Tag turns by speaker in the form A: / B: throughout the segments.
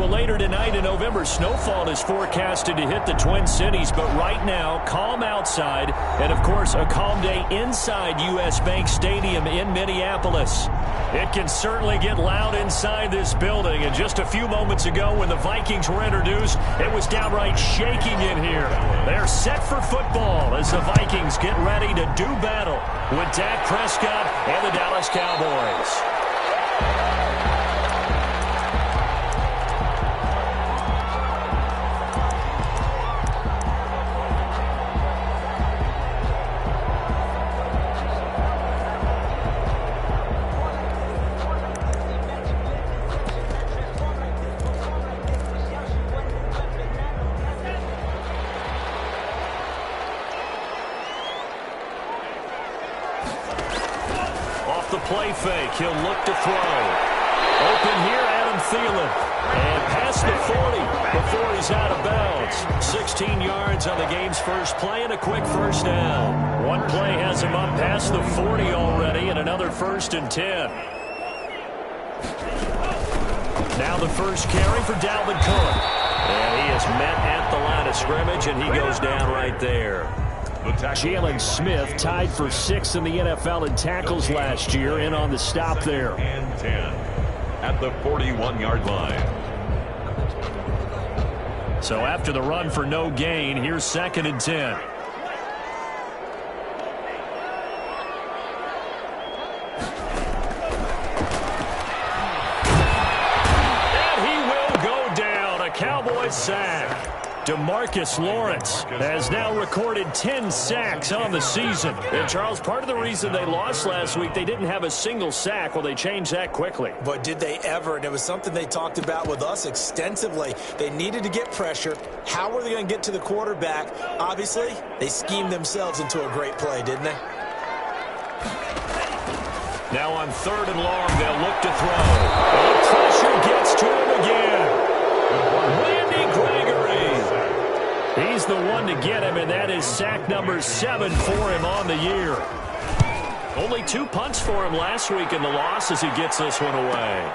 A: later tonight in November, snowfall is forecasted to hit the Twin Cities, but right now, calm outside, and of course, a calm day inside U.S. Bank Stadium in Minneapolis. It can certainly get loud inside this building, and just a few moments ago when the Vikings were introduced, it was downright shaking in here. They're set for football as the Vikings get ready to do battle with Dak Prescott and the Dallas Cowboys. The play fake. He'll look to throw. Open here, Adam Thielen. And past the 40 before he's out of bounds. 16 yards on the game's first play and a quick first down. One play has him up past the 40 already and another 1st and 10. Now the first carry for Dalvin Cook. And he is met at the line of scrimmage, and he goes down right there. Jalen Smith tied for 6th in the NFL in tackles last year, in on the stop there.
B: And 10 at the 41-yard line.
A: So after the run for no gain, here's 2nd and 10. And he will go down. A Cowboys sack. DeMarcus Lawrence has now recorded 10 sacks on the season. And, Charles, part of the reason they lost last week, they didn't have a single sack. Well, they changed that quickly.
C: But did they ever? And it was something they talked about with us extensively. They needed to get pressure. How were they going to get to the quarterback? Obviously, they schemed themselves into a great play, didn't they?
A: Now on 3rd and long, they'll look to throw. The pressure gets to him again. Randy Gregory. He's the one to get him, and that is sack number 7 for him on the year. Only 2 punts for him last week in the loss as he gets this one away.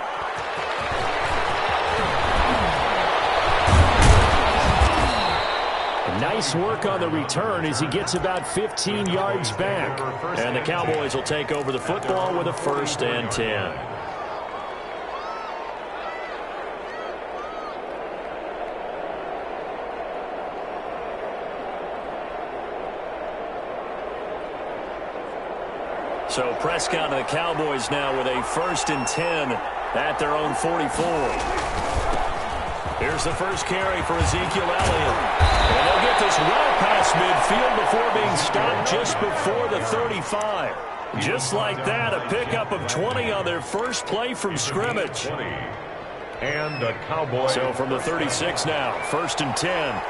A: Nice work on the return as he gets about 15 yards back. And the Cowboys will take over the football with a 1st and 10. So Prescott and the Cowboys now with a 1st and 10 at their own 44. Here's the first carry for Ezekiel Elliott. And they'll get this well past midfield before being stopped just before the 35. Just like that, a pickup of 20 on their first play from scrimmage.
B: And the Cowboys.
A: So from the 36 now, 1st and 10.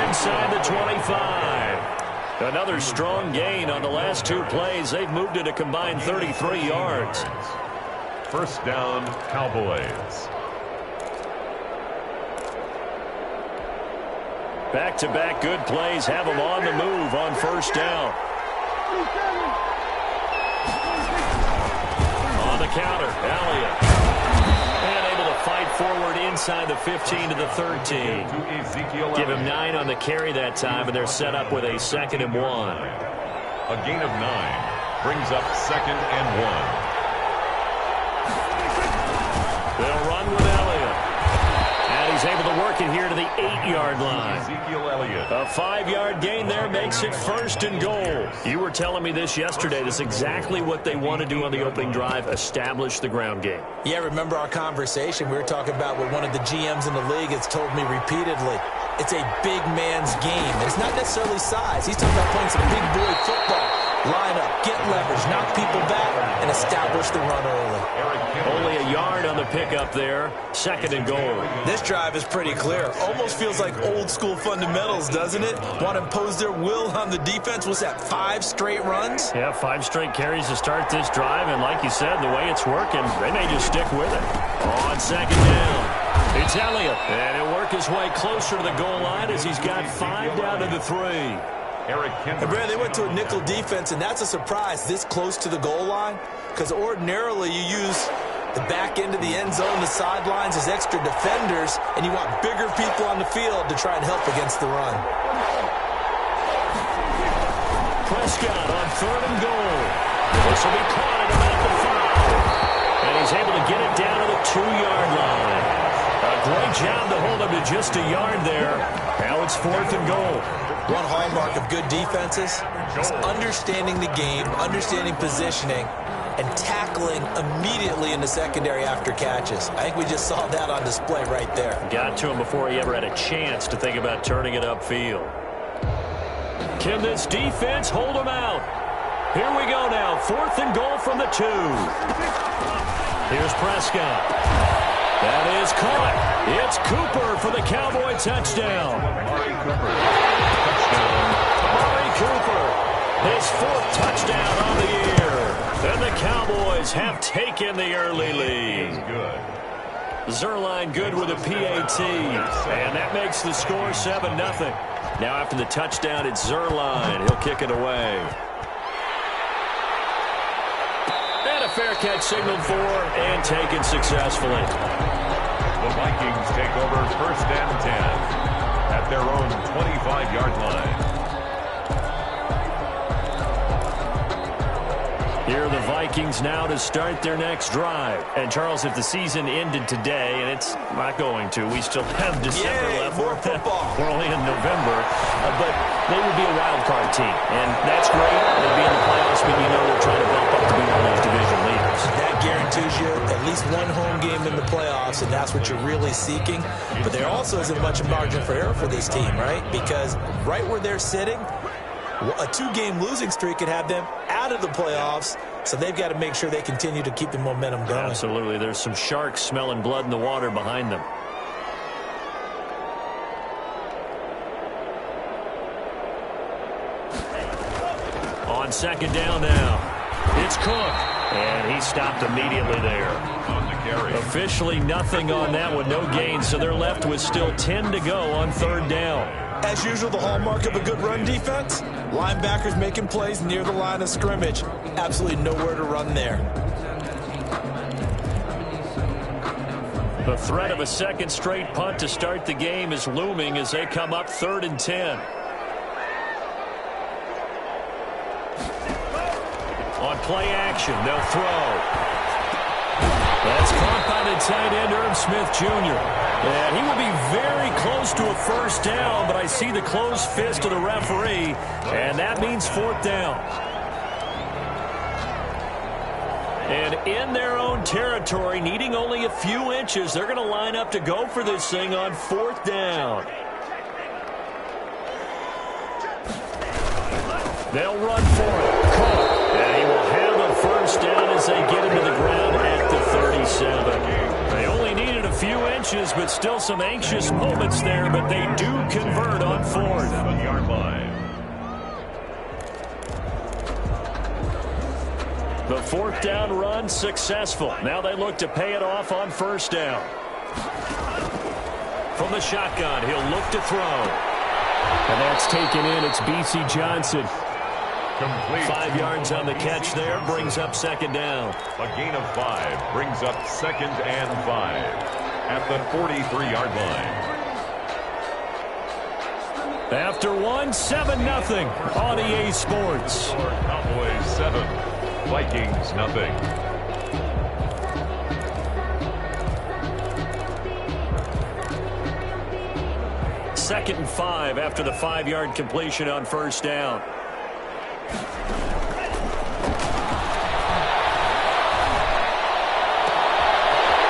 A: Inside the 25. Another strong gain on the last 2 plays. They've moved it a combined 33 yards.
B: 1st down, Cowboys.
A: Back-to-back good plays have them on the move on 1st down. On the counter, Elliott. Fight forward inside the 15 to the 13. Give him 9 on the carry that time, and they're set up with a 2nd and 1.
B: A gain of 9 brings up 2nd and 1.
A: They'll run with Elliott. And he's able to work it here to the 8-yard line.
B: Ezekiel Elliott.
A: A 5-yard gain there makes it 1st and goal. You were telling me this yesterday. This is exactly what they want to do on the opening drive, establish the ground game.
C: Yeah, remember our conversation we were talking about with one of the GMs in the league has told me repeatedly. It's a big man's game. It's not necessarily size. He's talking about playing some big boy football. Line up, get leverage, knock people back, and establish the run early.
A: Only a yard on the pickup there. 2nd and goal.
C: This drive is pretty clear. Almost feels like old school fundamentals, doesn't it? Want to impose their will on the defense. What's that, 5 straight runs?
A: Yeah, 5 straight carries to start this drive. And like you said, the way it's working, they may just stick with it. On 2nd down. It's Elliott, and he'll work his way closer to the goal line as he's got 5 down to the 3.
C: And Brad, they went to a nickel defense, and that's a surprise this close to the goal line, because ordinarily you use the back end of the end zone, the sidelines as extra defenders, and you want bigger people on the field to try and help against the run.
A: Prescott on 3rd and goal. This will be caught at about the 5. And he's able to get it down to the 2-yard line. A great job to hold him to just a yard there. Now it's 4th and goal.
C: One hallmark of good defenses is understanding the game, understanding positioning, and tackling immediately in the secondary after catches. I think we just saw that on display right there.
A: Got to him before he ever had a chance to think about turning it upfield. Can this defense hold him out? Here we go now. 4th and goal from the 2. Here's Prescott. That is caught. It's Cooper for the Cowboy touchdown. Amari Cooper, his 4th touchdown on the year. And the Cowboys have taken the early lead. Zerline good with a PAT. And that makes the score 7-0. Now after the touchdown, it's Zerline. He'll kick it away. And a fair catch signaled for and taken successfully.
B: The Vikings take over 1st and 10 at their own 25-yard line.
A: Here are the Vikings now to start their next drive. And, Charles, if the season ended today, and it's not going to, we still have December left.
C: More football.
A: We're only in November. But they would be a wild card team. And that's great. They'll be in the playoffs, but you know they're trying to bump up to be one of those division leaders.
C: That guarantees you at least one home game in the playoffs, and that's what you're really seeking. But there also isn't much margin for error for this team, right? Because right where they're sitting, a 2-game losing streak could have them out of the playoffs, so they've got to make sure they continue to keep the momentum going.
A: Absolutely. There's some sharks smelling blood in the water behind them. On 2nd down now, it's Cook, and he stopped immediately there.
B: On the carry.
A: Officially nothing on that one, no gain, so they're left with still 10 to go on 3rd down.
C: As usual, the hallmark of a good run defense, linebackers making plays near the line of scrimmage. Absolutely nowhere to run there.
A: The threat of a second straight punt to start the game is looming as they come up 3rd and 10. On play action, they'll throw. That's caught by the tight end, Irv Smith Jr. And he will be very close to a 1st down, but I see the closed fist of the referee, and that means 4th down. And in their own territory, needing only a few inches, they're going to line up to go for this thing on 4th down. They'll run for it. Caught. And he will have a 1st down as they get him to the ground at the 37. They only needed a few inches, but still some anxious moments there, but they do convert on 4th.
B: 7-yard line.
A: The 4th down run successful. Now they look to pay it off on 1st down. From the shotgun, he'll look to throw. And that's taken in. It's B.C. Johnson.
B: Complete.
A: 5 yards on the catch there, brings up 2nd down.
B: A gain of 5 brings up 2nd and 5 at the 43-yard line.
A: After 7-0 on EA Sports.
B: Cowboys 7, Vikings nothing.
A: Second and 5 after the 5-yard completion on 1st down.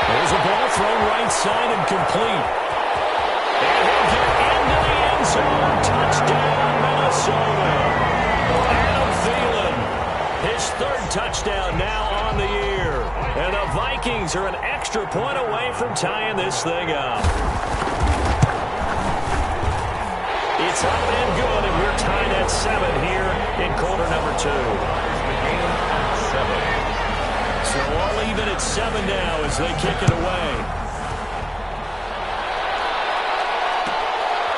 A: There's a ball thrown right side and complete. And he'll get into the end zone. Touchdown, Minnesota. Adam Thielen, his 3rd touchdown now on the year. And the Vikings are an extra point away from tying this thing up. It's up and good, and we're tied at 7 here in quarter number 2.
B: The game at 7.
A: So all even at 7 now as they kick it away.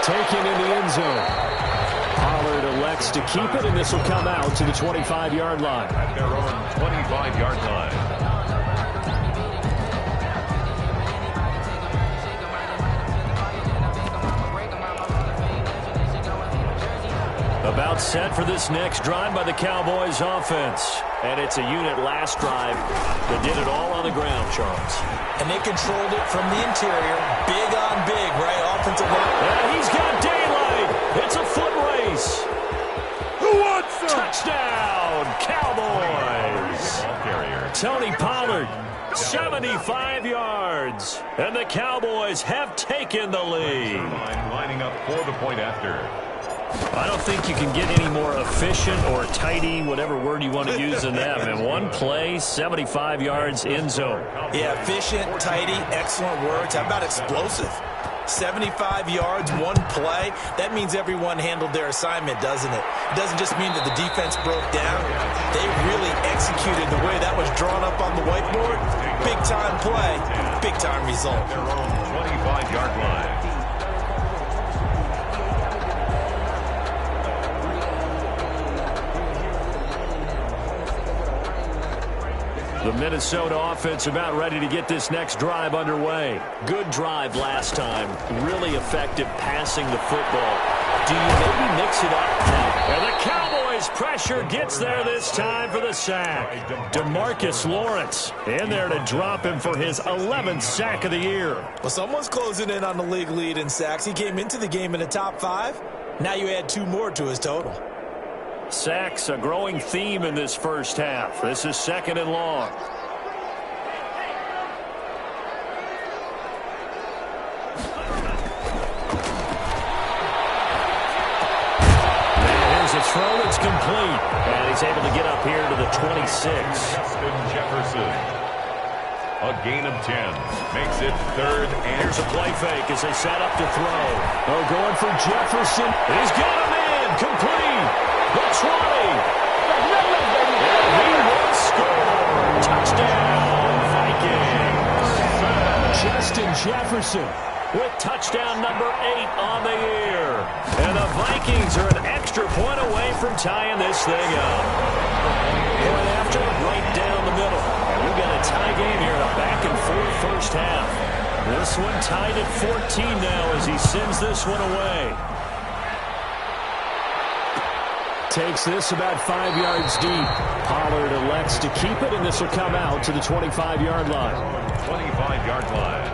A: taken in the end zone. Pollard elects to keep it, and this will come out to the 25-yard line.
B: At their own 25-yard line.
A: About set for this next drive by the Cowboys offense. And it's a unit last drive that did it all on the ground, Charles.
C: And they controlled it from the interior. Big on big, right? Offensive line.
A: And he's got daylight. It's a foot race.
B: Who wants them?
A: Touchdown, Cowboys. Tony Pollard, 75 yards. And the Cowboys have taken the lead.
B: Lining up for the point after.
A: I don't think you can get any more efficient or tidy, whatever word you want to use in that. In one play, 75 yards in zone.
C: Yeah, efficient, tidy, excellent words. How about explosive? 75 yards, one play. That means everyone handled their assignment, doesn't it? It doesn't just mean that the defense broke down. They really executed the way that was drawn up on the whiteboard. Big-time play, big-time result.
B: Their own 25-yard line.
A: The Minnesota offense about ready to get this next drive underway. Good drive last time. Really effective passing the football. Do you maybe mix it up? And the Cowboys pressure gets there this time for the sack. DeMarcus Lawrence in there to drop him for his 11th sack of the year.
C: Well, someone's closing in on the league lead in sacks. He came into the game in the top 5. Now you add 2 more to his total.
A: Sacks, a growing theme in this first half. This is 2nd and long. And here's a throw that's complete. And he's able to get up here to the 26.
B: Justin Jefferson. A gain of 10. Makes it 3rd and...
A: Here's a play fake as they set up to throw. Oh, going for Jefferson. He's got him in. Complete. The 20. And he will score. Touchdown, Vikings. Justin Jefferson with touchdown number 8 on the year. And the Vikings are an extra point away from tying this thing up. Going after it right down the middle. And we've got a tie game here in a back-and-forth first half. This one tied at 14 now as he sends this one away. Takes this about 5 yards deep. Pollard elects to keep it, and this will come out to the 25-yard line.
B: 25-yard line.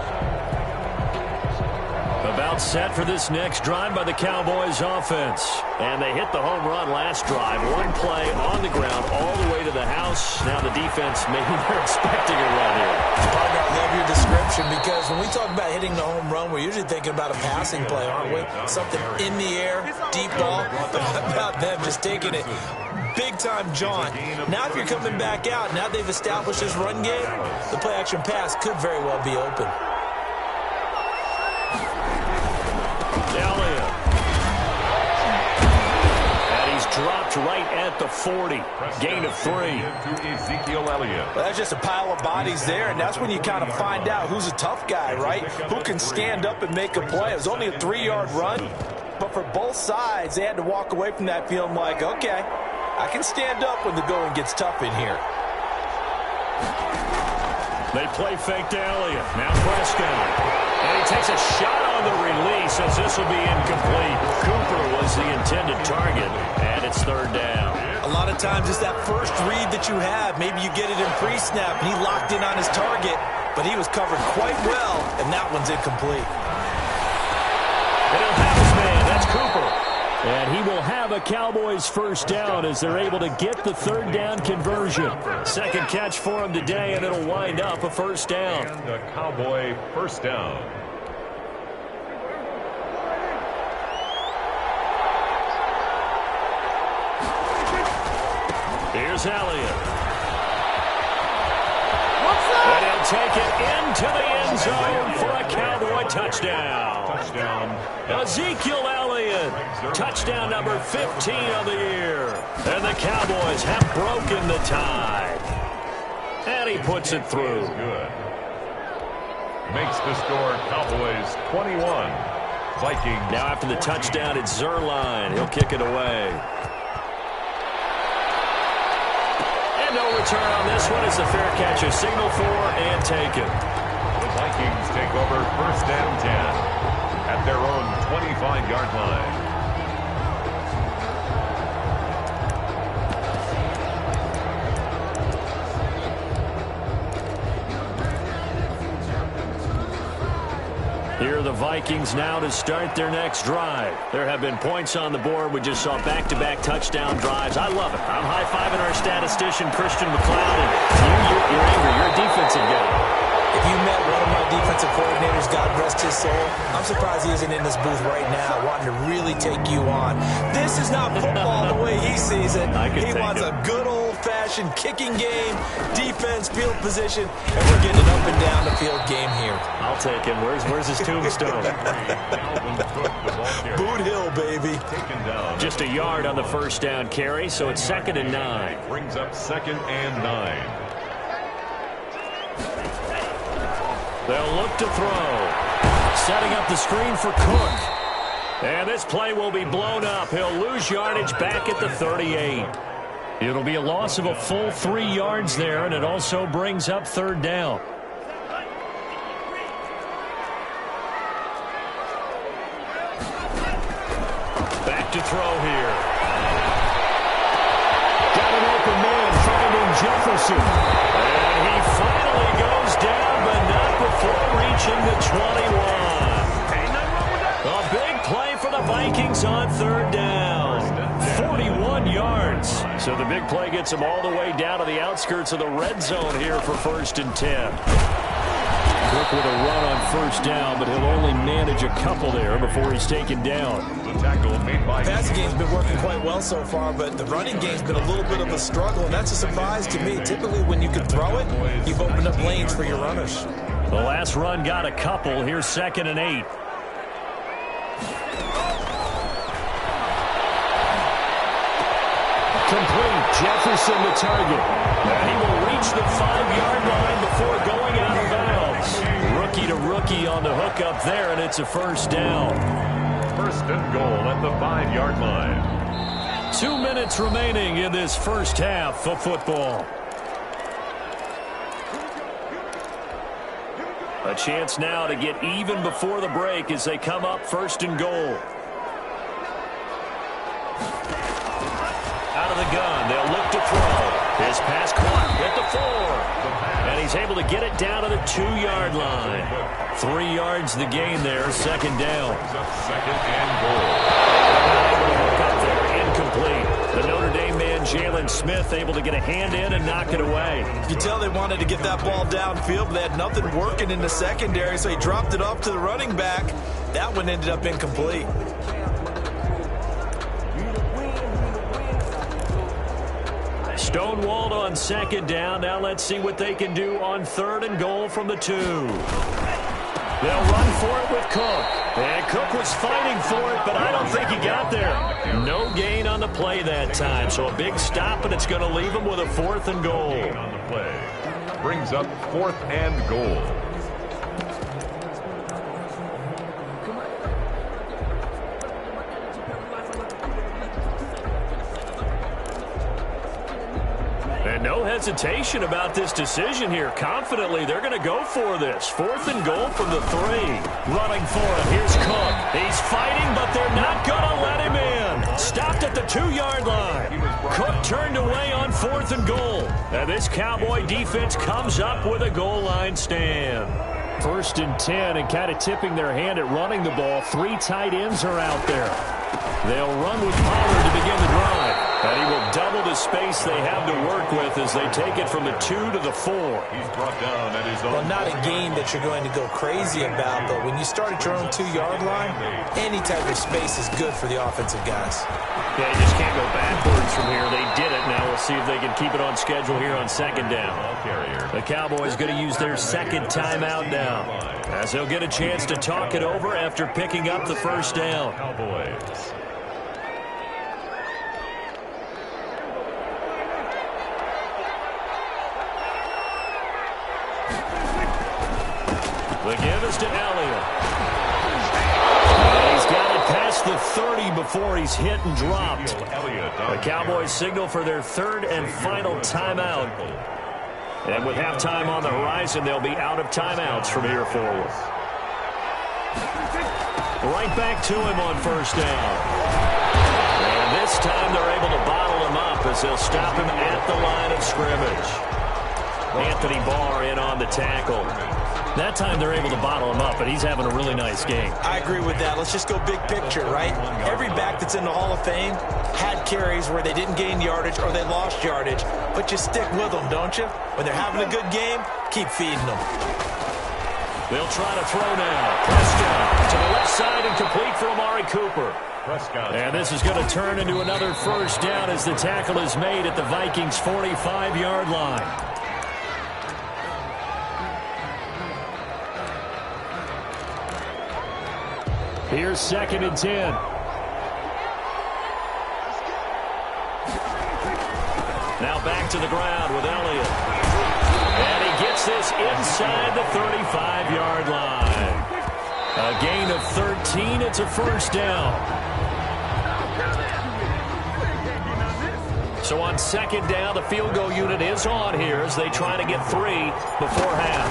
A: About set for this next drive by the Cowboys offense. And they hit the home run last drive. One play on the ground all the way to the house. Now the defense, maybe they're expecting a run here.
C: Partner, I love your description because when we talk about hitting the home run, we're usually thinking about a passing play, aren't we? Something in the air, deep ball. But how about them just taking it? Big-time jaunt. Now if you're coming back out, now they've established this run game, the play-action pass could very well be open.
A: Dropped right at the 40. Gain of 3.
B: To Ezekiel Elliott.
C: Well, that's just a pile of bodies there, and that's when you kind of find out who's a tough guy, right? Who can stand up and make a play. It was only a 3-yard run, but for both sides, they had to walk away from that feeling like, okay, I can stand up when the going gets tough in here.
A: They play fake to Elliott. Now Prescott. And he takes a shot on the release as this will be incomplete. Cooper was the intended target, and it's 3rd down.
C: A lot of times it's that first read that you have. Maybe you get it in pre-snap, and he locked in on his target, but he was covered quite well, and that one's incomplete.
A: And he'll have his man. That's Cooper. And he will have a Cowboys first down as they're able to get the 3rd down conversion. Second catch for him today, and it'll wind up a first down.
B: And a Cowboy first down.
A: Here's Elliott. And he'll take it into the end zone for a Cowboy touchdown. Ezekiel Elliott, touchdown number 15 of the year. And the Cowboys have broken the tie. And he puts it through.
B: Good. Makes the score Cowboys 21, Vikings.
A: Now after the touchdown, it's Zerline. He'll kick it away. And no return on this one as the fair catch is signaled for and taken.
B: The Vikings take over 1st and 10 at their own 25-yard line.
A: Here are the Vikings now to start their next drive. There have been points on the board. We just saw back-to-back touchdown drives. I love it. I'm high-fiving our statistician, Christian McLeod. And you're angry. You're a defensive guy.
C: If you met one of my defensive coordinators, God rest his soul, I'm surprised he isn't in this booth right now wanting to really take you on. This is not football the way he sees it. He wants a good old-fashioned kicking game, defense, field position, and we're getting an up and down the field game here.
A: I'll take him. Where's his tombstone?
C: Boot Hill, baby.
A: Just a yard on the first down carry, so it's 2nd and 9.
B: Brings up 2nd and 9.
A: They'll look to throw. Setting up the screen for Cook. And this play will be blown up. He'll lose yardage back at the 38. It'll be a loss of a full 3 yards there, and it also brings up 3rd down. Back to throw here. Got an open man finding Jefferson. And he finally goes down, but not before reaching the 21. A big play for the Vikings on 3rd down. 41 yards. So the big play gets him all the way down to the outskirts of the red zone here for 1st and 10. Cook with a run on 1st down, but he'll only manage a couple there before he's taken down.
B: The tackle made by...
C: Passing game's been working quite well so far, but the running game's been a little bit of a struggle, and that's a surprise to me. Typically, when you can throw it, you've opened up lanes for your runners.
A: The last run got a couple. Here's 2nd and 8. Complete. Jefferson the target. And he will reach the 5-yard line before going out of bounds. Rookie to rookie on the hook up there, and it's a 1st down.
B: 1st and goal at the 5-yard line.
A: 2 minutes remaining in this first half of football. A chance now to get even before the break as they come up 1st and goal. Out of the gun, they'll look to throw. His pass caught at the 4. And he's able to get it down to the 2-yard line. 3 yards the gain there, 2nd down.
B: 2nd and goal.
A: Up there, incomplete. The Notre Dame man, Jalen Smith, able to get a hand in and knock it away.
C: You tell they wanted to get that ball downfield, but they had nothing working in the secondary, so he dropped it off to the running back. That one ended up incomplete.
A: Stonewalled on 2nd down. Now let's see what they can do on 3rd and goal from the 2. They'll run for it with Cook. And Cook was fighting for it, but I don't think he got there. No gain on the play that time. So a big stop, and it's going to leave him with a 4th and goal.
B: On the play. Brings up 4th and goal.
A: And no hesitation about this decision here. Confidently, they're going to go for this. 4th and goal from the 3. Running for it. Here's Cook. He's fighting, but they're not going to let him in. Stopped at the 2-yard line. Cook turned away on 4th and goal. And this Cowboy defense comes up with a goal line stand. 1st and 10, and kind of tipping their hand at running the ball. 3 tight ends are out there. They'll run with Pollard to begin the drive. And he will double the space they have to work with as they take it from the 2 to the 4.
B: He's brought down at his own.
C: Well, not a game that you're going to go crazy about, but when you start at your own 2-yard line, any type of space is good for the offensive guys.
A: Yeah, you just can't go backwards from here. They did it. Now we'll see if they can keep it on schedule here on 2nd down. The Cowboys going to use their 2nd timeout now, as they'll get a chance to talk it over after picking up the 1st down.
B: Cowboys.
A: The give is to Elliott. He's past the 30 before he's hit and dropped. The Cowboys signal for their third and final timeout. And with halftime on the horizon, they'll be out of timeouts from here forward. Right back to him on first down. And this time they're able to bottle him up as they'll stop him at the line of scrimmage. Anthony Barr in on the tackle. That time they're able to bottle him up, and he's having a really nice game.
C: I agree with that. Let's just go big picture, right? Every back that's in the Hall of Fame had carries where they didn't gain yardage or they lost yardage, but you stick with them, don't you? When they're having a good game, keep feeding them.
A: They'll try to throw now. Prescott to the left side and complete for Amari Cooper. And this is going to turn into another first down as the tackle is made at the Vikings' 45-yard line. Here's 2nd and 10. Now back to the ground with Elliott. And he gets this inside the 35-yard line. A gain of 13. It's a first down. So on 2nd down, the field goal unit is on here as they try to get 3 before half.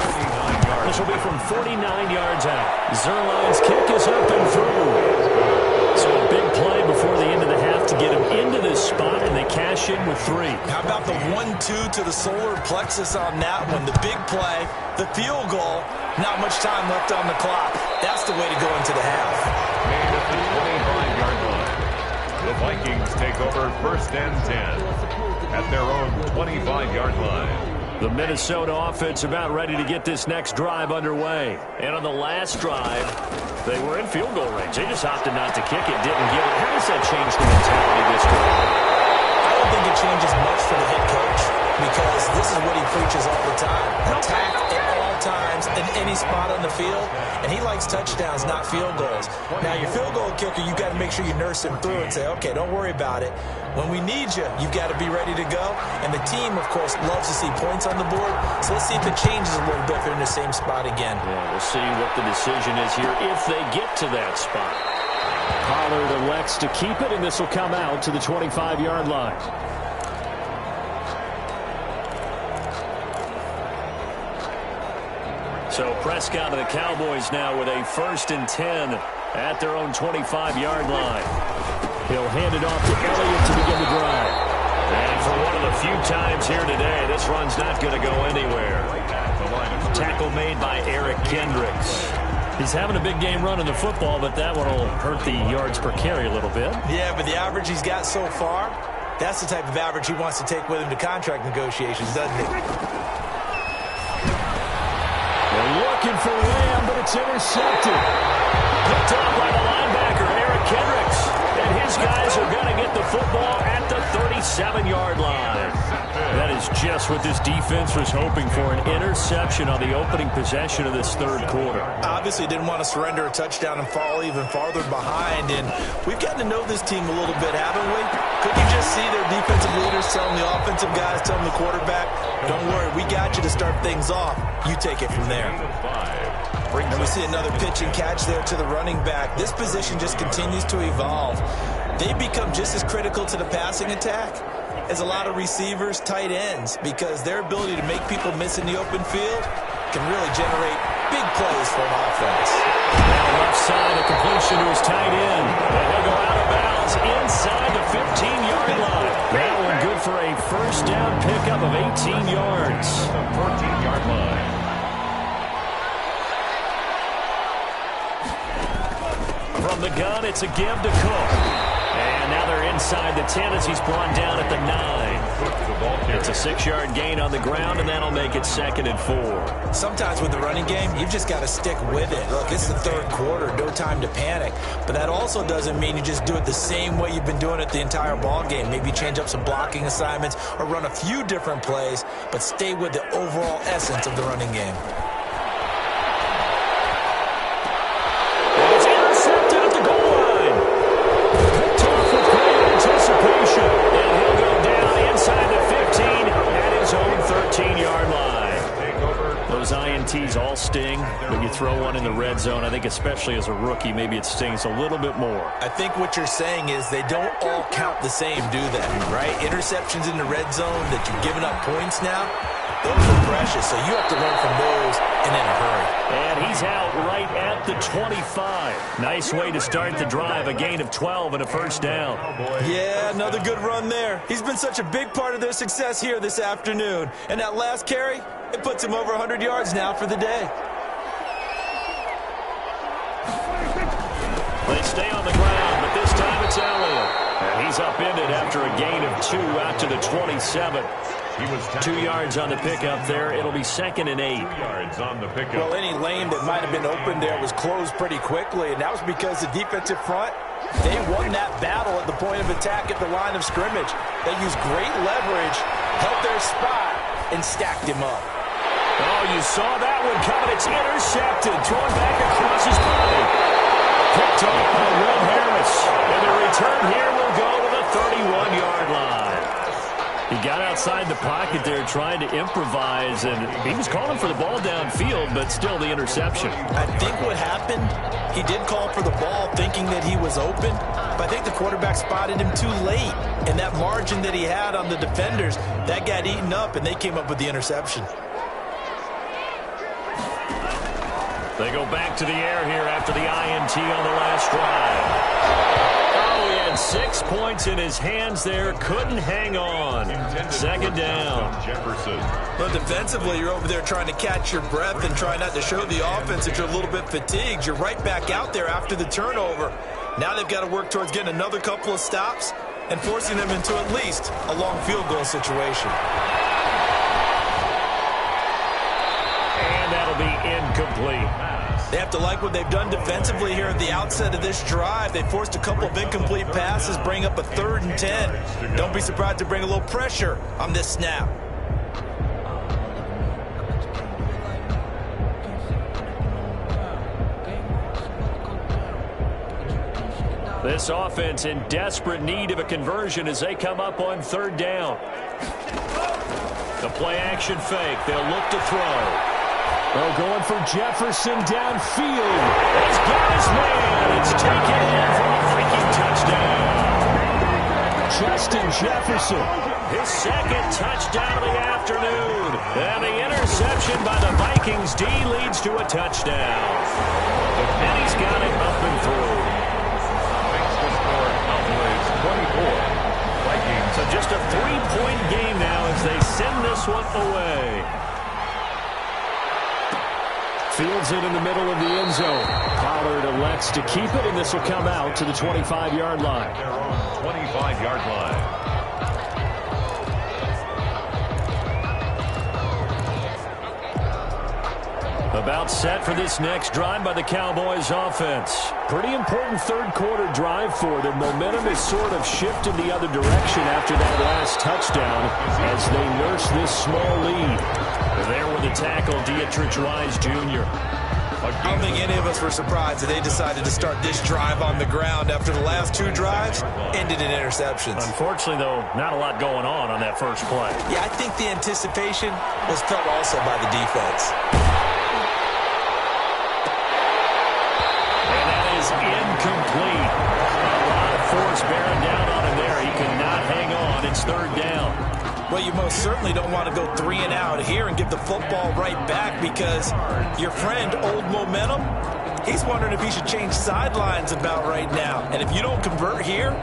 A: This will be from 49 yards out. Zerline's kick is up and through. So a big play before the end of the half to get him into this spot, and they cash in with 3.
C: How about the 1-2 to the solar plexus on that one? The big play, the field goal, not much time left on the clock. That's the way to go into the half.
B: Made at the 25-yard line. The Vikings take over 1st and 10 at their own 25-yard line.
A: The Minnesota offense about ready to get this next drive underway. And on the last drive, they were in field goal range. They just opted not to kick it, didn't get it. How does that change the mentality this drive?
C: I don't think it changes much for the head coach because this is what he preaches all the time. Attack at all times in any spot on the field, and he likes touchdowns, not field goals. Now, your field goal kicker, you've got to make sure you nurse him through and say, okay, don't worry about it. When we need you, you've got to be ready to go. And the team, of course, loves to see points on the board. So let's see if it changes a little bit if they're in the same spot again.
A: Yeah, we'll see what the decision is here if they get to that spot. Pollard elects to keep it, and this will come out to the 25-yard line. So Prescott of the Cowboys now with a 1st and 10 at their own 25-yard line. He'll hand it off to Elliott to begin the drive. And for one of the few times here today, this run's not going to go anywhere. Tackle made by Eric Kendricks. He's having a big game running the football, but that one will hurt the yards per carry a little bit. Yeah, but the average he's got so far, that's the type of average he wants to take with him to contract negotiations, doesn't he? They're looking for Lamb, but it's intercepted. Picked up by the linebacker, Eric Kendricks. And his guys are going to get the football at the 37-yard line. That is just what this defense was hoping for, an interception on the opening possession of this third quarter. Obviously didn't want to surrender a touchdown and fall even farther behind. And we've gotten to know this team a little bit, haven't we? Could you just see their defensive leaders telling the offensive guys, telling the quarterback, don't worry, we got you to start things off. You take it from there. And we see another pitch and catch there to the running back. This position just continues to evolve. They become just as critical to the passing attack as a lot of receivers, tight ends, because their ability to make people miss in the open field can really generate big plays for an offense. Now left side, a completion to his tight end. And he'll go out of bounds inside the 15-yard line. That one good for a first down pickup of 18 yards.
B: 14-yard line.
A: From the gun, it's a give to Cook. And now they're inside the 10 as he's brought down at the 9. It's a 6-yard gain on the ground, and that'll make it 2nd and 4. Sometimes with the running game, you've just got to stick with it. Look, it's the third quarter, no time to panic. But that also doesn't mean you just do it the same way you've been doing it the entire ball game. Maybe change up some blocking assignments or run a few different plays, but stay with the overall essence of the running game. And he'll go down inside the 15 at his own 13-yard line. Those INTs all sting, but you throw one in the red zone. I think especially as a rookie, maybe it stings a little bit more.
C: I think what you're saying is they don't all count the same, do they? Right? Interceptions in the red zone that you're giving up points now, those are precious. So you have to learn from those and in a hurry.
A: And he's out right at the 25. Nice way to start the drive. A gain of 12 and a first down.
C: Yeah, another good run there. He's been such a big part of their success here this afternoon. And that last carry, it puts him over 100 yards now for the day.
A: They stay on the ground, but this time it's Elliott. And he's upended after a gain of 2 out to the 27.
B: He was
A: 2 yards on the pickup there. It'll be 2nd and 8.
B: 2 yards on the pickup.
C: Well, any lane that might have been open there was closed pretty quickly, and that was because the defensive front, they won that battle at the point of attack at the line of scrimmage. They used great leverage, held their spot, and stacked him up.
A: Oh, you saw that one coming. It's intercepted. Thrown back across his body. Picked off by Will Harris. And the return here will go to the 31-yard line. He got outside the pocket there trying to improvise, and he was calling for the ball downfield, but still the interception.
C: I think what happened, he did call for the ball thinking that he was open, but I think the quarterback spotted him too late. And that margin that he had on the defenders, that got eaten up, and they came up with the interception.
A: They go back to the air here after the INT on the last drive. Oh, he had 6 points in his hands there. Couldn't hang on. 2nd down.
B: Jefferson.
C: But defensively, you're over there trying to catch your breath and try not to show the offense that you're a little bit fatigued. You're right back out there after the turnover. Now they've got to work towards getting another couple of stops and forcing them into at least a long field goal situation.
A: And that'll be incomplete.
C: They have to like what they've done defensively here at the outset of this drive. They forced a couple of incomplete passes, bring up a 3rd and 10. Don't be surprised to bring a little pressure on this snap.
A: This offense in desperate need of a conversion as they come up on 3rd down. The play-action fake. They'll look to throw. Oh, going for Jefferson downfield. He's got his man. It's taken in for a Viking touchdown. Justin Jefferson. His 2nd touchdown of the afternoon. And the interception by the Vikings D leads to a touchdown. And he's got it up and through.
B: Makes the score Cowboys 24. Vikings.
A: So just a 3-point game now as they send this one away. Fields it in the middle of the end zone. Pollard elects to keep it, and this will come out to the 25-yard line.
B: Their own 25-yard line.
A: About set for this next drive by the Cowboys offense. Pretty important 3rd quarter drive for them. Momentum has sort of shifted the other direction after that last touchdown as they nurse this small lead. There with the tackle, Dietrich Wise Jr.
C: I don't think any of us were surprised that they decided to start this drive on the ground after the last 2 drives ended in interceptions.
A: Unfortunately, though, not a lot going on that first play.
C: Yeah, I think the anticipation was felt also by the defense.
A: And that is incomplete. A lot of force bearing down on him there. He could not hang on. It's 3rd down.
C: Well, you most certainly don't want to go 3 and out here and get the football right back because your friend, Old Momentum, he's wondering if he should change sidelines about right now. And if you don't convert here,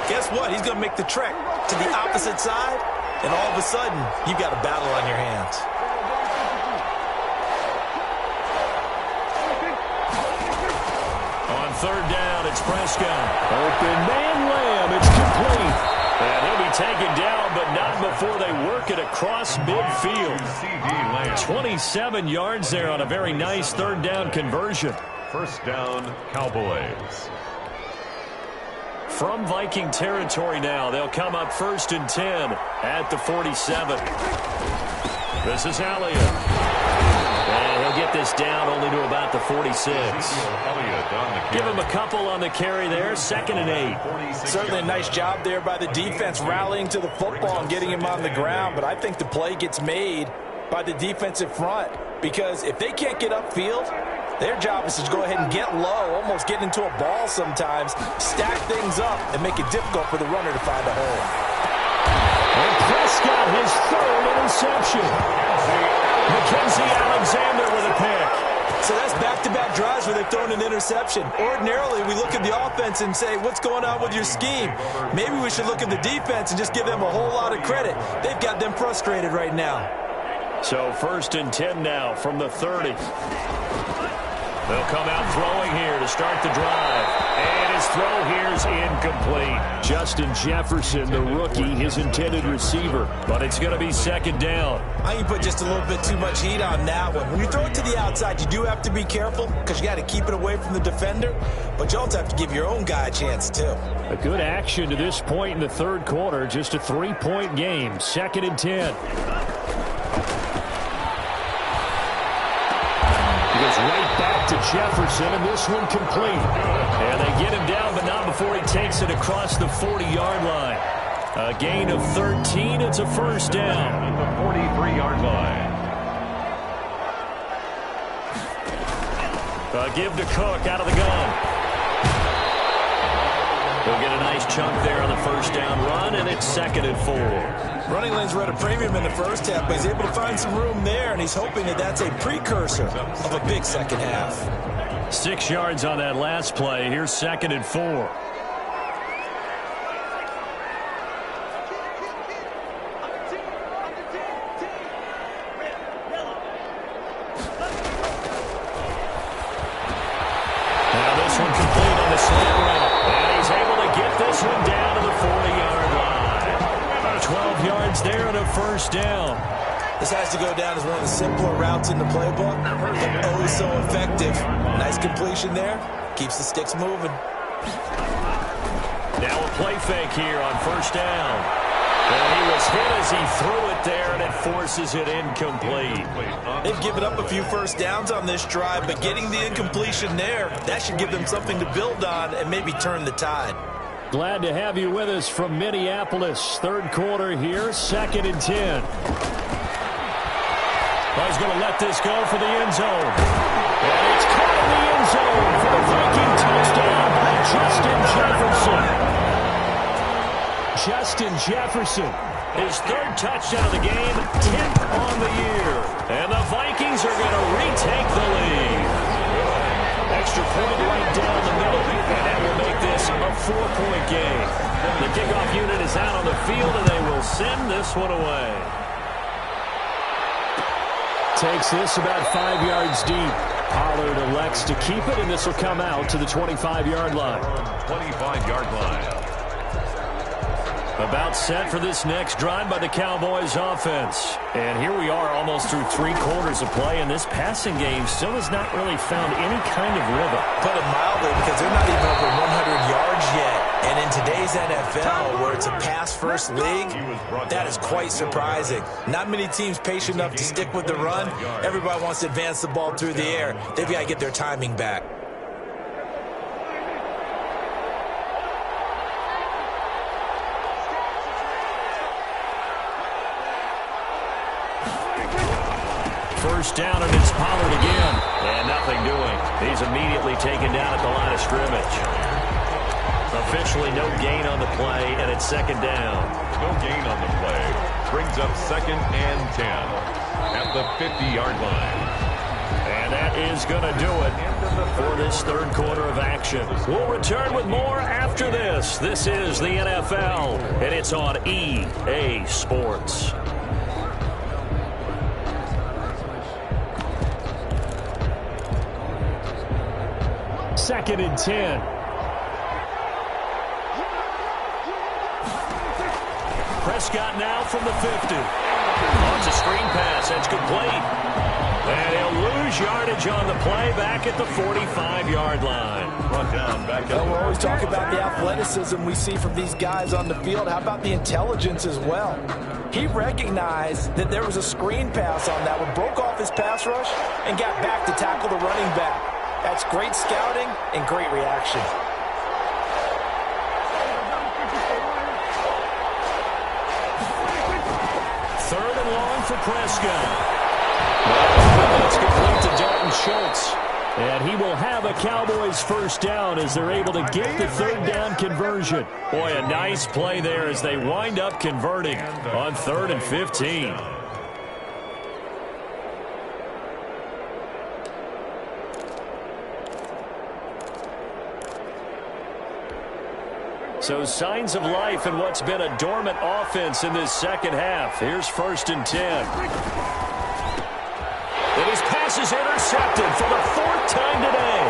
C: guess what? He's going to make the trek to the opposite side, and all of a sudden, you've got a battle on your hands.
A: On 3rd down, it's Prescott. Open man Lamb. It's complete. And he'll be taken down, but not before they work it across midfield. 27 yards there on a very nice 3rd down conversion.
B: 1st down, Cowboys.
A: From Viking territory now, they'll come up 1st and 10 at the 47. This is Elliott. And he'll get this down only to about the 46. Give him a couple on the carry there. 2nd and 8.
C: Certainly a nice job there by the defense rallying to the football and getting him on the ground. But I think the play gets made by the defensive front because if they can't get upfield, Their job is to go ahead and get low, almost get into a ball sometimes, stack things up, and make it difficult for the runner to find a hole.
A: And Prescott, his third interception. Mackenzie Alexander with a pick.
C: So that's back-to-back drives where they've thrown an interception. Ordinarily, we look at the offense and say, what's going on with your scheme? Maybe we should look at the defense and just give them a whole lot of credit. They've got them frustrated right now.
A: So 1st and 10 now from the 30. They'll come out throwing here to start the drive. And his throw here is incomplete. Justin Jefferson, the rookie, his intended receiver. But it's going to be 2nd down.
C: I think you put just a little bit too much heat on that one. When you throw it to the outside, you do have to be careful because you got to keep it away from the defender. But you also have to give your own guy a chance, too.
A: A good action to this point in the 3rd quarter. Just a 3-point game. 2nd and 10. Goes right back to Jefferson, and this one complete. And they get him down, but not before he takes it across the 40-yard line. A gain of 13. It's a 1st down.
B: At the 43-yard line.
A: A give to Cook out of the gun. They'll get a nice chunk there on the 1st down run, and it's 2nd and 4.
C: Running lanes were at a premium in the first half, but he's able to find some room there, and he's hoping that that's a precursor of a big second half.
A: 6 yards on that last play. Here's 2nd and 4. Now this one complete on the slant route, and he's able to get this one down to the 40-yard line. 12 yards there and a 1st down.
C: This has to go down as one of the simpler routes in the playbook, but oh so effective. Nice completion there. Keeps the sticks moving.
A: Now a play fake here on 1st down. And he was hit as he threw it there, and it forces it incomplete.
C: They've given up a few 1st downs on this drive, but getting the incompletion there, that should give them something to build on and maybe turn the tide.
A: Glad to have you with us from Minneapolis. 3rd quarter here, 2nd and 10. Well, he's going to let this go for the end zone. And it's caught in the end zone for the Viking touchdown by Justin Jefferson. Justin Jefferson, his 3rd touchdown of the game, 10th on the year. And the Vikings are going to retake the lead. Extra point right down the middle, and that will make this a 4-point game. The kickoff unit is out on the field, and they will send this one away. Takes this about 5 yards deep. Pollard elects to keep it, and this will come out to the 25-yard line.
B: 25-yard line.
A: About set for this next drive by the Cowboys offense. And here we are almost through 3 quarters of play, and this passing game still has not really found any kind of rhythm.
C: Put it mildly, because they're not even over 100 yards yet. And in today's NFL, where it's a pass-first league, that is quite surprising. Not many teams patient enough to stick with the run. Everybody wants to advance the ball through the air. They've got to get their timing back.
A: First down, and it's Pollard again. And nothing doing. He's immediately taken down at the line of scrimmage. Officially no gain on the play, and it's 2nd down.
B: No gain on the play. Brings up 2nd and 10 at the 50-yard line.
A: And that is going to do it for this 3rd quarter of action. We'll return with more after this. This is the NFL, and it's on EA Sports. Second and 10. Prescott now from the 50. Launches a screen pass. That's complete. And he'll lose yardage on the play back at the 45-yard line.
B: Brought down back up.
C: We're always talking about the athleticism we see from these guys on the field. How about the intelligence as well? He recognized that there was a screen pass on that one, broke off his pass rush, and got back to tackle the running back. That's great scouting and great reaction.
A: Third and long for Prescott. That's complete to Dalton Schultz. And he will have a Cowboys first down as they're able to get the third down conversion. Boy, a nice play there as they wind up converting on 3rd and 15. So signs of life in what's been a dormant offense in this second half. Here's 1st and 10. And his pass is intercepted for the 4th time today.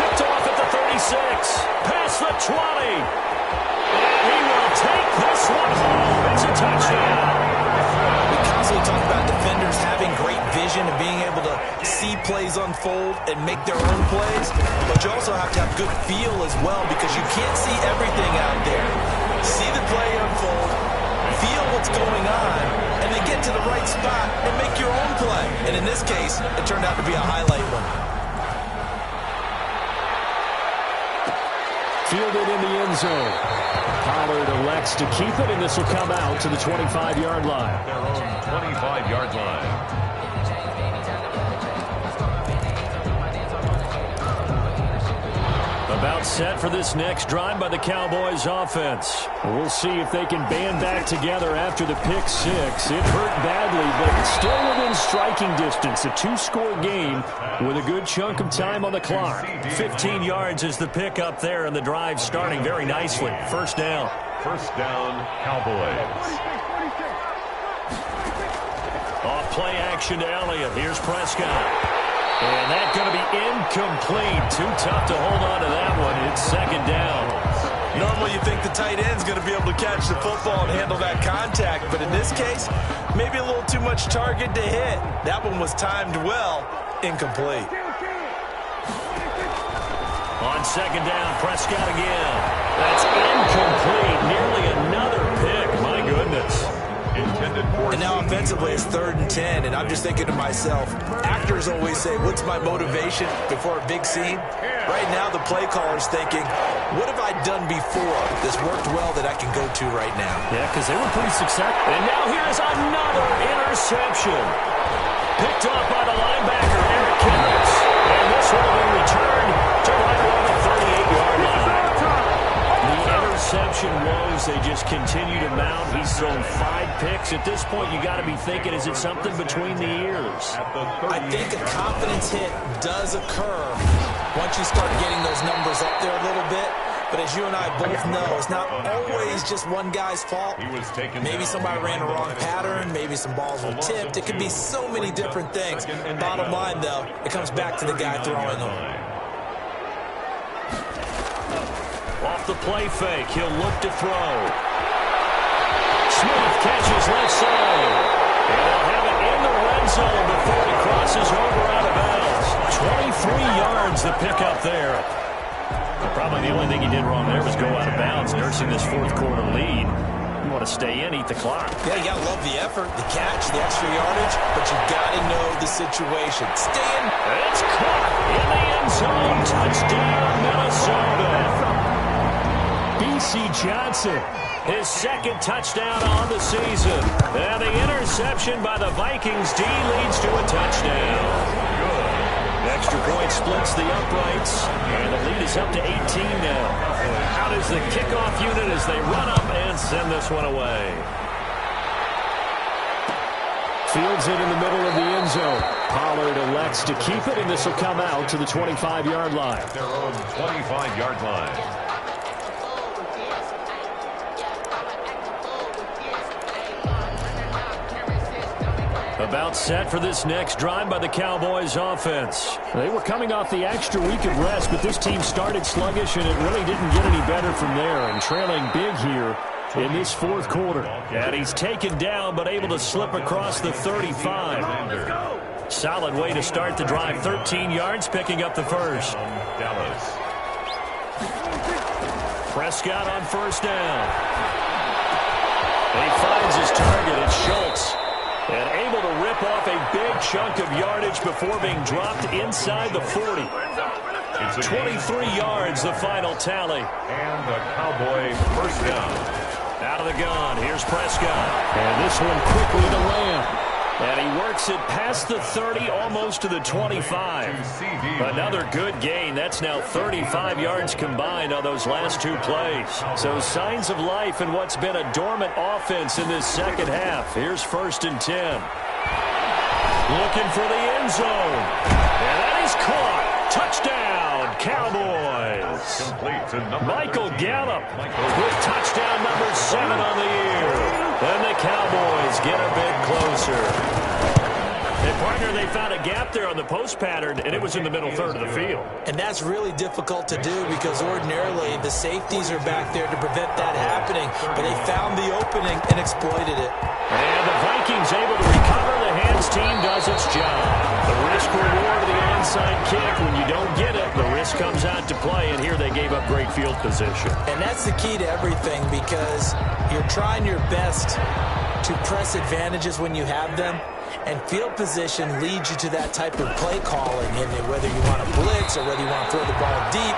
A: Picked off at the 36. Past the 20. And he will take this one home. It's a touchdown.
C: We constantly talk about defenders having great vision and being able to see plays unfold and make their own plays. But you also have to have good feel as well because you can't see everything out there. See the play unfold, feel what's going on, and then get to the right spot and make your own play. And in this case, it turned out to be a highlight one.
A: Fielded in the end zone. Pollard elects to keep it, and this will come out to the 25-yard line.
B: Their own 25-yard line.
A: About set for this next drive by the Cowboys offense. We'll see if they can band back together after the pick six. It hurt badly, but still within striking distance. A 2-score game with a good chunk of time on the clock. 15 yards is the pick up there, and the drive starting very nicely. First down.
B: First down, Cowboys.
A: Off play action to Elliott. Here's Prescott. And that's going to be incomplete. Too tough to hold on to that one. It's 2nd down.
C: Normally you think the tight end's going to be able to catch the football and handle that contact, but in this case, maybe a little too much target to hit. That one was timed well. Incomplete.
A: On 2nd down, Prescott again. That's incomplete. Nearly another pick. My goodness.
C: And now offensively it's 3rd and 10, and I'm just thinking to myself, actors always say, what's my motivation before a big scene? Right now the play caller's thinking, what have I done before this worked well that I can go to right now?
A: Yeah, because they were pretty successful. And now here's another interception. Picked off by the linebacker, Eric Kendricks. And this one will be returned to right around the 38-yard line. The interception woes, they just continue to mount. He's thrown 5 picks. At this point, you got to be thinking, is it something between the ears?
C: I think a confidence hit does occur once you start getting those numbers up there a little bit. But as you and I both know, it's not always just one guy's fault. Maybe somebody ran a wrong pattern. Maybe some balls were tipped. It could be so many different things. Bottom line, though, it comes back to the guy throwing them.
A: Off the play fake, he'll look to throw. Smith catches left side. And they'll have it in the red zone before he crosses over out of bounds. 23 yards the pickup there. Probably the only thing he did wrong there was go out of bounds, nursing this 4th quarter lead. You want to stay in, eat the clock.
C: Yeah, you got to love the effort, the catch, the extra yardage, but you got to know the situation. Stay in.
A: It's caught in the end zone. Touchdown, Minnesota. B.C. Johnson, his 2nd touchdown on the season. And the interception by the Vikings D leads to a touchdown. Extra point splits the uprights, and the lead is up to 18 now. Out is the kickoff unit as they run up and send this one away. Fields it in the middle of the end zone. Pollard elects to keep it, and this will come out to the 25-yard line.
B: Their own 25-yard line.
A: About set for this next drive by the Cowboys offense. They were coming off the extra week of rest, but this team started sluggish, and it really didn't get any better from there. And trailing big here in this 4th quarter. And he's taken down, but able to slip across the 35. Solid way to start the drive. 13 yards, picking up the first.
B: Dallas.
A: Prescott on 1st down. And he finds his target. It's Schultz. And able to rip off a big chunk of yardage before being dropped inside the 40. 23 yards, the final tally.
B: And the Cowboy first down.
A: Out of the gun, here's Prescott. And this one quickly to Lamb. And he works it past the 30, almost to the 25. Another good gain. That's now 35 yards combined on those last two plays. So signs of life in what's been a dormant offense in this second half. Here's 1st and 10. Looking for the end zone. And that is caught. Touchdown, Cowboys. Michael Gallup with touchdown number 7 on the year. And the Cowboys get a bit closer. And, partner, they found a gap there on the post pattern, and it was in the middle third of the field.
C: And that's really difficult to do because ordinarily the safeties are back there to prevent that happening. But they found the opening and exploited it.
A: And the Vikings able to recover. The hands team does its job. The risk reward of the onside kick. When you don't get it, the risk comes out to play. And here they gave up great field position.
C: And that's the key to everything because you're trying your best to press advantages when you have them. And field position leads you to that type of play calling, and whether you want to blitz or whether you want to throw the ball deep,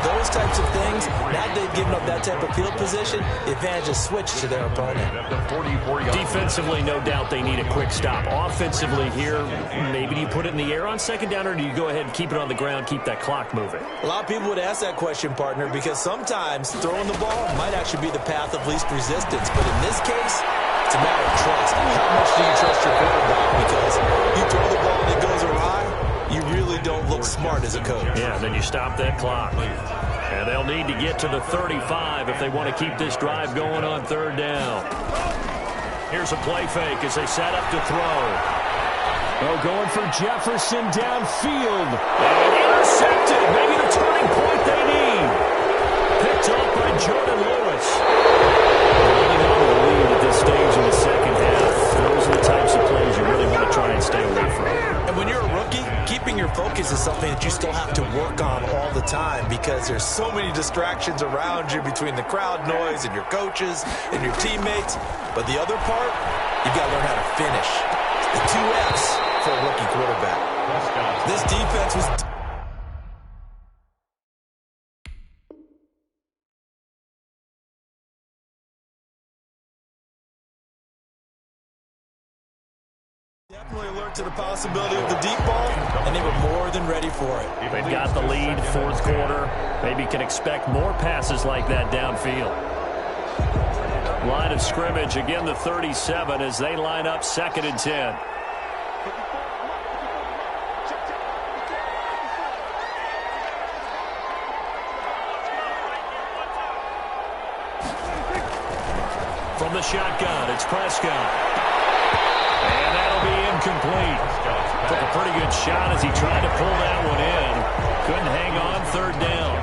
C: those types of things. Now they've given up that type of field position, the advantage is switched to their opponent.
A: Defensively, no doubt they need a quick stop. Offensively here, maybe do you put it in the air on second down, or do you go ahead and keep it on the ground, keep that clock moving?
C: A lot of people would ask that question, partner, because sometimes throwing the ball might actually be the path of least resistance. But in this case, it's a matter of trust. How much do you trust your quarterback? Because you throw the ball and it goes awry, you really don't look smart as a coach.
A: Yeah, then you stop that clock. And they'll need to get to the 35 if they want to keep this drive going on 3rd down. Here's a play fake as they set up to throw. Oh, going for Jefferson downfield. And intercepted. Maybe the turning point they need. Picked up by Jordan Lewis. Running on the lead at this stage in the second half. Those are the types of plays you really want to try and stay away from.
C: And when you're a rookie, keeping your focus is something that you still have to work on all the time because there's so many distractions around you between the crowd noise and your coaches and your teammates. But the other part, you've got to learn how to finish. The 2 F's for a rookie quarterback. This defense was... definitely alert to the possibility of the deep ball, and they were more than ready for it.
A: They've got the lead, 4th quarter. Maybe can expect more passes like that downfield. Line of scrimmage, again the 37 as they line up 2nd and 10. From the shotgun, it's Prescott. And that'll be incomplete. Took a pretty good shot as he tried to pull that one in. Couldn't hang on 3rd down.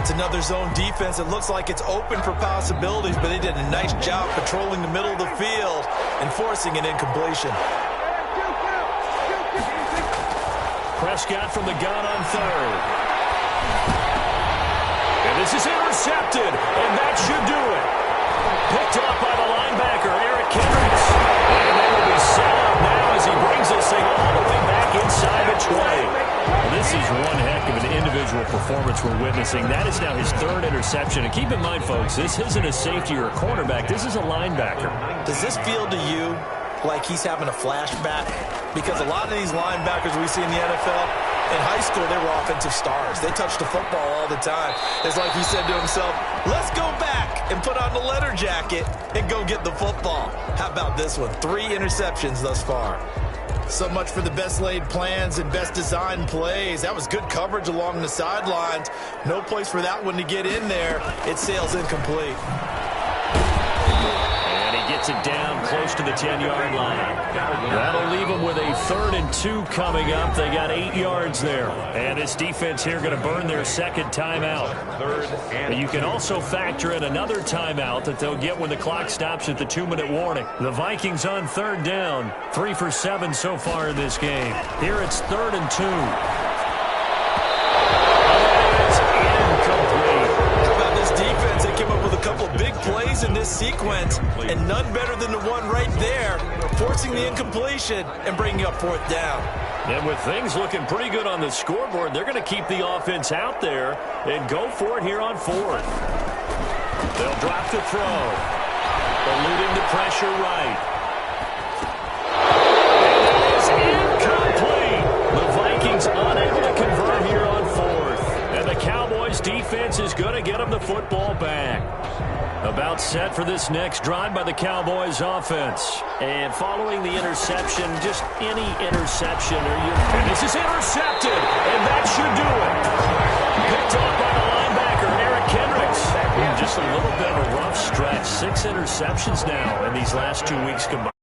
C: It's another zone defense. It looks like it's open for possibilities, but they did a nice job patrolling the middle of the field and forcing an incompletion.
A: Prescott from the gun on 3rd. And this is intercepted, and that should do it. Picked up by the linebacker, Eric Kendricks. And they will be set up now as he brings this thing all the way back inside the 20. Well, this is one heck of an individual performance we're witnessing. That is now his 3rd interception. And keep in mind, folks, this isn't a safety or a cornerback. This is a linebacker.
C: Does this feel to you like he's having a flashback? Because a lot of these linebackers we see in the NFL, in high school, they were offensive stars. They touched the football all the time. It's like he said to himself, let's go back and put on the leather jacket and go get the football. How about this one? 3 interceptions thus far. So much for the best laid plans and best designed plays. That was good coverage along the sidelines. No place for that one to get in there. It sails incomplete.
A: And he gets it down close to the 10-yard line. That'll leave them with a 3rd and 2 coming up. They got 8 yards there. And this defense here going to burn their 2nd timeout. But you can also factor in another timeout that they'll get when the clock stops at the 2-minute warning. The Vikings on 3rd down. 3 for 7 so far in this game. Here it's 3rd and 2.
C: Defense, they came up with a couple of big plays in this sequence, and none better than the one right there, forcing the incompletion and bringing up 4th down.
A: And with things looking pretty good on the scoreboard, they're going to keep the offense out there and go for it here on 4th. They'll drop the throw. Eluding the pressure right. him the football back. About set for this next drive by the Cowboys offense. And following the interception, just any interception. And this is intercepted, and that should do it. Picked off by the linebacker, Eric Kendricks. Just a little bit of a rough stretch. 6 interceptions now in these last 2 weeks combined.